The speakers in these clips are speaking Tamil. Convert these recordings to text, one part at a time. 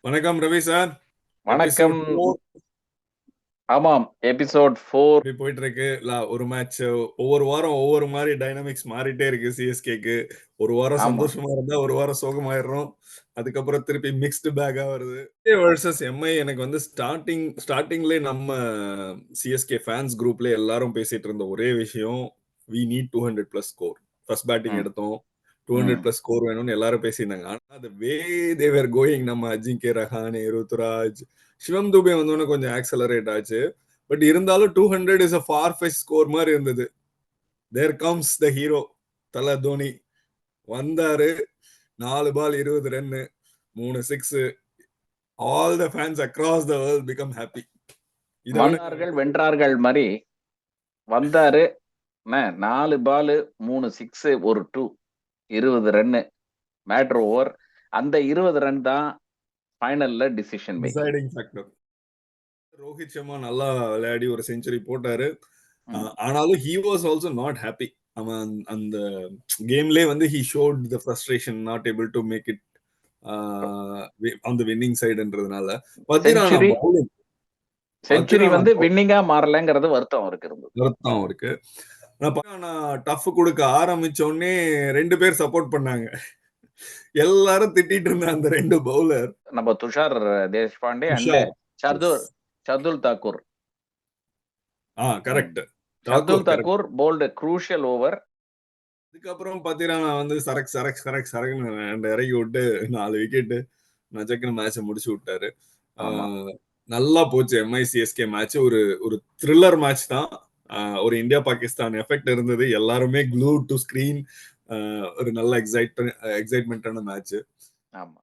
வணக்கம் ரவி சார். எபிசோட் வணக்கம். 4 ஆமாம், எபிசோட் 4. இப்படி போயிட்டு இருக்கு. ஒரு மேட்ச் ஒவ்வொரு வாரம் ஒவ்வொரு மாதிரி டைனமிக்ஸ் மாறிட்டே இருக்கு சிஎஸ்கேக்கு. ஒரு வாரம் ஆமா. சந்தோஷமா இருந்தா ஒரு வாரம் சோகமாயிடுறோம். அதுக்கப்புறம் திருப்பி மிக்ஸ்டு பேக்கா வருது. வர்சஸ் எம்ஐ எனக்கு வந்து ஸ்டார்டிங்ல நம்ம சிஎஸ்கே ஃபேன்ஸ் குரூப்ல எல்லாரும் பேசிட்டு இருந்த ஒரே விஷயம், we need 200 plus score. First batting ம், எடுத்தோம், 200 ம். பிளஸ் ஸ்கோர் வேணும்னு எல்லாரும் பேசியிருந்தாங்க. ஆனா the way they were going, நம்ம அஜிங்கே ரஹானே, ருத்துராஜ், சிவம் துபே வந்தோன்னு கொஞ்சம் ஆக்சலரேட் ஆச்சு. பட் இருந்தாலும் 200 is a for fetch score மாதிரி இருந்தது. தேர் கம்ஸ் த ஹீரோ தல தோனி வந்தாரு. 4 பால் 20 run, 3 six. All the fans across the world become happy. வந்தார்கள் வென்றார்கள் மாதிரி வந்தாரு. 4 பால் 3 சிக்ஸ், ஒரு 2, 20 ரன் மேட்டர் ஓவர். அந்த 20 ரன் தான் ஃபைனல்ல decision making. Deciding factor. Rohit Sharma நல்லா விளையாடி ஒரு செஞ்சுரி போட்டாரு. ஆனாலும் he was also not happy. அவன் அந்த கேம்லயே வந்து he showed the frustration, not able to make it on the winning sideன்றதுனால. செஞ்சுரி வந்து வின்னிங்கா மாறலங்கிறது வருத்தம் அவருக்கு இருந்தது. வருத்தம் இருக்கு. டஃப் கொடுக்க ஆரம்பிச்ச உடனே 2 பேர் சப்போர்ட் பண்ணாங்க. எல்லாரும் திட்டிட்டு இருந்த அந்த 2 பவுலர், நம்ம Tushar Deshpande and Shardul Thakur. Correct. Shardul Thakur bowled crucial over. அதுக்கப்புறம் பாத்தீங்கன்னா வந்து சரக்கு இறக்கி விட்டு 4 விக்கெட் நஜக்குன்னு மேட்ச முடிச்சு விட்டாரு. நல்லா போச்சு எம்ஐ சிஎஸ்கே மேட்ச். ஒரு த்ரில்லர் மேட்ச் தான். ஒரு இந்தியா பாகிஸ்தான் எஃபெக்ட் இருந்தது. எல்லாருமே க்ளூ டு ஸ்கிரீன். ஒரு நல்ல எக்ஸைட்மெண்டான மேட்ச். ஆமா.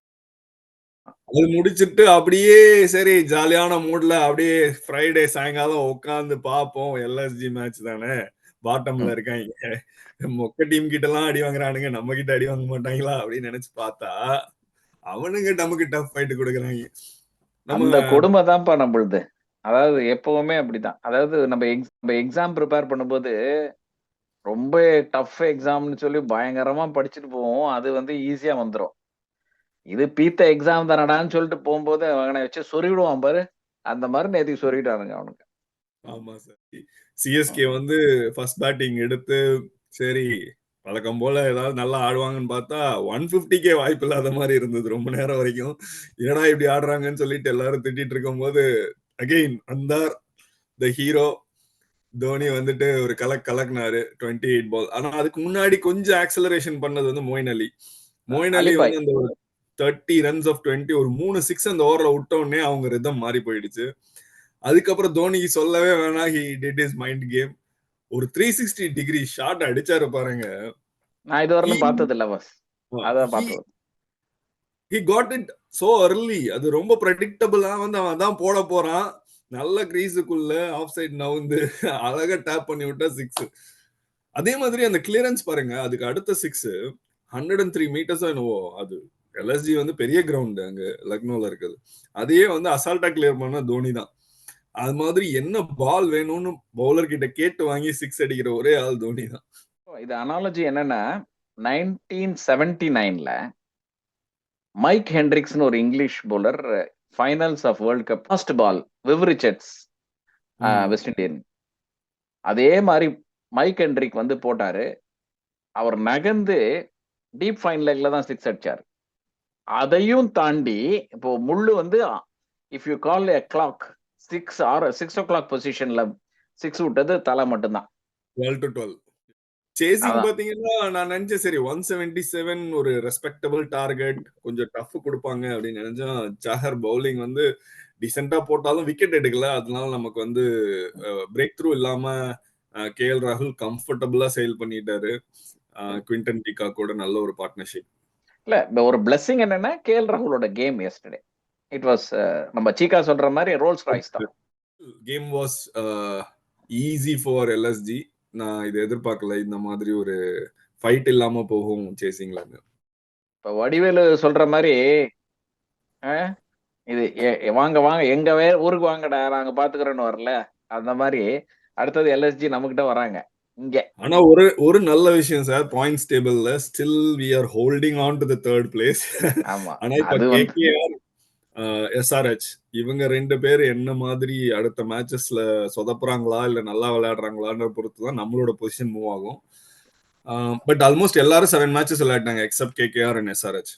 அது முடிச்சிட்டு அப்படியே சரி ஜாலியான மூட்ல அப்படியே ஃப்ரைடே சாயங்காலம் உட்காந்து பார்ப்போம். எல்எஸ்ஜி மேட்ச் தானே, பாட்டம்ல இருக்காங்க, மொக்க டீம் கிட்ட எல்லாம் அடி வாங்குறானுங்க, நம்ம கிட்ட அடி வாங்க மாட்டாங்களா அப்படின்னு நினைச்சு பார்த்தா அவனுங்க நமக்கு டஃப் ஃபைட் கொடுக்குறாங்க. அந்த கொடுமை தான்ப்பா நம்மளுது. அதாவது எப்பவுமே அப்படிதான். அதாவது நம்ம எக்ஸாம் ப்ரிப்பேர் பண்ணும்போது ரொம்ப டஃப் எக்ஸாம்னு சொல்லி பயங்கரமா படிச்சுட்டு போவோம். அது வந்து ஈஸியா வந்துடும். இது பீத்த எக்ஸாம் தானடான்னு சொல்லிட்டு போகும்போது அவனை வச்சு சொருவிடுவான் பாரு. அந்த மாதிரி நேற்றுக்கு சொருவிட்டானுங்க அவனுக்கு. ஆமா சார். சிஎஸ்கே வந்து ஃபர்ஸ்ட் பேட்டிங் எடுத்து சரி வழக்கம் போல ஏதாவது நல்லா ஆடுவாங்கன்னு பார்த்தா 150K வாய்ப்பு இல்லாத மாதிரி இருந்தது ரொம்ப நேரம் வரைக்கும். ஏன்னா இப்படி ஆடுறாங்கன்னு சொல்லிட்டு எல்லாரும் திட்டிட்டு இருக்கும் போது அகெயின் வந்தார் த ஹீரோ. தோனி வந்துட்டு ஒரு கலக்குனாரு 28 பால். ஆனா அதுக்கு முன்னாடி கொஞ்சம் ஆக்சலரேஷன் பண்ணது வந்து மொயின் அலி வந்து அந்த 30 ரன்ஸ் ஆஃப் 20 ஒரு 3 சிக்ஸ் அந்த ஓவர்ல விட்ட உடனே அவங்க ரிதம் மாறி போயிடுச்சு. அதுக்கப்புறம் தோனிக்கு சொல்லவே வேணாம், he did his mind game. ஒரு 360 டிகிரி ஷாட் அடிச்சாரு பாருங்க. நான் இதுவரையிலும் பார்த்தது இல்ல பாஸ். அதான் பார்த்தது. he got it so early. அது ரொம்ப ப்ரெடிக்டபிளா வந்து அவன் தான் போட போறான். நல்ல கிரீஸுக்குள்ள ஆஃப் சைட் நவுந்து அழகா டேப் பண்ணி விட்டா 6. அதே மாதிரி அந்த கிளியரன்ஸ் பாருங்க. அதுக்கு அடுத்த 6 103 மீட்டர்ஸ் என்னவோ. அது எல்எஸ்ஜி வந்து பெரிய கிரவுண்ட் அங்க லக்னோல இருக்குது. அதையே வந்து அசால்ட்டா கிளியர் பண்ண தோனி தான். அது மாதிரி என்ன பால் வேணும்னு பவுலர் கிட்ட கேட்டு வாங்கி 6 அடிக்கிற ஒரே ஆள் தோனி தான். இது அனாலஜி என்னன்னா 1979ல மைக் ஹென்ட்ரிக்ஸ்னு ஒரு English bowler finals of World Cup first ball Viv Richards West Indian. அதே மாதிரி மைக் ஹென்ட்ரிக் வந்து போட்டாரு. அவர் நகர்ந்து டீப் ஃபைன் லெக்ல தான் 6 அடிச்சாரு. அதையும் தாண்டி இப்போ முள்ளு வந்து if you call a clock 6 o'clock பொசிஷன்ல 6 விட்டது தலை மட்டும்தான். 12 to 12 சேசிங் பாத்தீங்கன்னா நான் நினைச்சேன் சரி 177 ஒரு ரெஸ்பெக்டபிள் டார்கெட், கொஞ்சம் டஃப் கொடுப்பாங்க அப்படின்னு நினைச்சேன். சாஹர் பவுலிங் வந்து டீசெண்டா போட்டாலும் விக்கெட் எடுக்கல. அதனால நமக்கு வந்து பிரேக் த்ரூ இல்லாம கேஎல் ராகுல் கம்ஃபர்டபுளா சேல் பண்ணிட்டாரு. குவிண்டன் டிகா கூட நல்ல ஒரு பார்ட்னர்ஷிப். இல்ல ஒரு பிளெஸிங் என்னன்னா கேஎல் ராகுலோட கேம் எஸ்டர்டே இட் வாஸ் நம்ம சீக்கா சொல்ற மாதிரி ரோல்ஸ் ராய்ஸ் தான். Game was easy for LSG. நான் இதை எதிர்பார்க்கல, இந்த மாதிரி ஒரு ஃபைட் இல்லாம போகும் சேசிங்ல. இப்ப வடிவேலு சொல்ற மாதிரி இது வாங்க வாங்க எங்க ஊருக்கு வாங்கடா நாங்க பாத்துக்கிறோன்னு வரல. அந்த மாதிரி அடுத்தது எல்எஸ்ஜி நம்மகிட்ட வராங்க இங்க. ஆனா ஒரு நல்ல விஷயம் சார், பாயிண்ட்ஸ் டேபிள்ல still we are holding on to the 3rd place. ஆமா. ஆனா இப்ப கேகேஆர் எஸ்ஆர்ஹெச் இவங்க 2 பேர் என்ன மாதிரி அடுத்த மேட்சஸ்ல சொதப்புறாங்களா இல்ல நல்லா விளையாடுறாங்களான்ற பொறுத்து தான் நம்மளோட பொசிஷன் மூவ் ஆகும். பட் ஆல்மோஸ்ட் எல்லாரும் 7 மேட்சஸ் விளையாடினாங்க except KKR and SRH.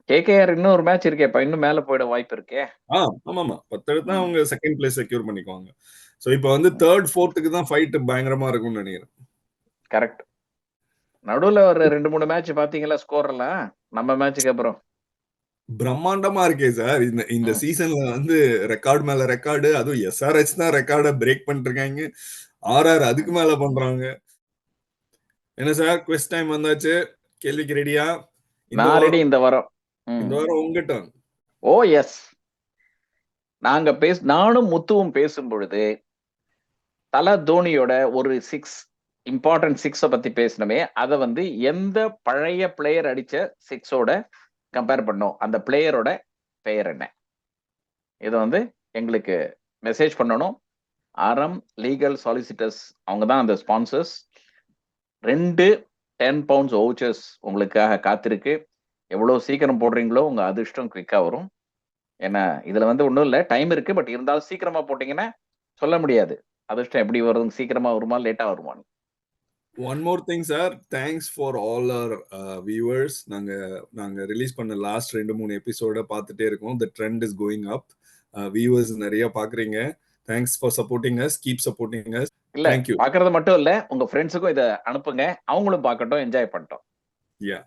KKR இன்னும் ஒரு மேட்ச் இருக்கேப்பா, இன்னும் மேல போயிட வாய்ப்பு இருக்கே. ஆமாமா 10 எடுத்தா ம். அவங்க செகண்ட் பிளேஸ் செக்யூர் பண்ணிக்குவாங்க. ஸோ இப்போ வந்து தேர்ட் ஃபோர்த்துக்கு தான் ஃபைட் பயங்கரமா இருக்கும்னு நினைக்கிறேன். கரெக்ட். நடுவுல ஒரு 2-3 மேட்ச் பாத்தீங்களா ஸ்கோர் எல்லாம் நம்ம மேட்சுக்கு அப்புறம்? பிரம்மாண்டமா இருக்கே சார். இந்த ம். சீசன்ல வந்து ரெக்கார்ட் மேல ரெக்கார்டு, அதுவும் எஸ்ஆர்ஹெச் தான் ரெக்கார்ட பிரேக் பண்ணிருக்காங்க. ஆர்ஆர் அதுக்கு மேல பண்றாங்க. என்ன சார் குவிஸ் டைம் வந்தாச்சு. கேள்விக்கு ரெடியா? நான் ரெடி இந்த வாரம். இந்த வாரம் உங்க டர்ன். ஓ எஸ். நானும் முத்துவும் பேசும் பொழுது தல தோனியோட ஒரு 6 இம்பார்ட்டன்ட் 6 பத்தி பேசணுமே, அதை வந்து எந்த பழைய பிளேயர் அடிச்ச 6ஓட கம்பேர் பண்ணோம், அந்த பிளேயரோட பெயர் என்ன? இதை வந்து எங்களுக்கு மெசேஜ் பண்ணணும். ஆரம் லீகல் சாலிசிட்டர்ஸ் அவங்க தான் அந்த ஸ்பான்சர்ஸ். 2 10 பவுண்ட்ஸ் வவுச்சர்ஸ் உங்களுக்காக காத்திருக்கு. எவ்வளவு சீக்கிரம் போடுறீங்களோ உங்க அதிர்ஷ்டம் குவிக்கா வரும். ஏன்னா இதுல வந்து ஒன்றும் இல்லை, டைம் இருக்கு. பட் இருந்தாலும் சீக்கிரமா போட்டீங்கன்னா சொல்ல முடியாது அதிர்ஷ்டம் எப்படி வரும், சீக்கிரமா வருமா லேட்டா வருமா. One more thing sir, thanks for all our viewers. நாங்க ரிலீஸ் பண்ண லாஸ்ட் 2-3 எபிசோட பார்த்துட்டே இருக்கோம். The trend is going up. Viewers நிறைய பாக்குறீங்க. Thanks for supporting us. Keep supporting us. இல்ல தேங்க்யூ. பாக்குறது மட்டும் இல்ல, உங்க ஃப்ரெண்ட்ஸுக்கும் இதை அனுப்புங்க, அவங்களும் பார்க்கட்டும், என்ஜாய் பண்ணிட்டோம். Yeah.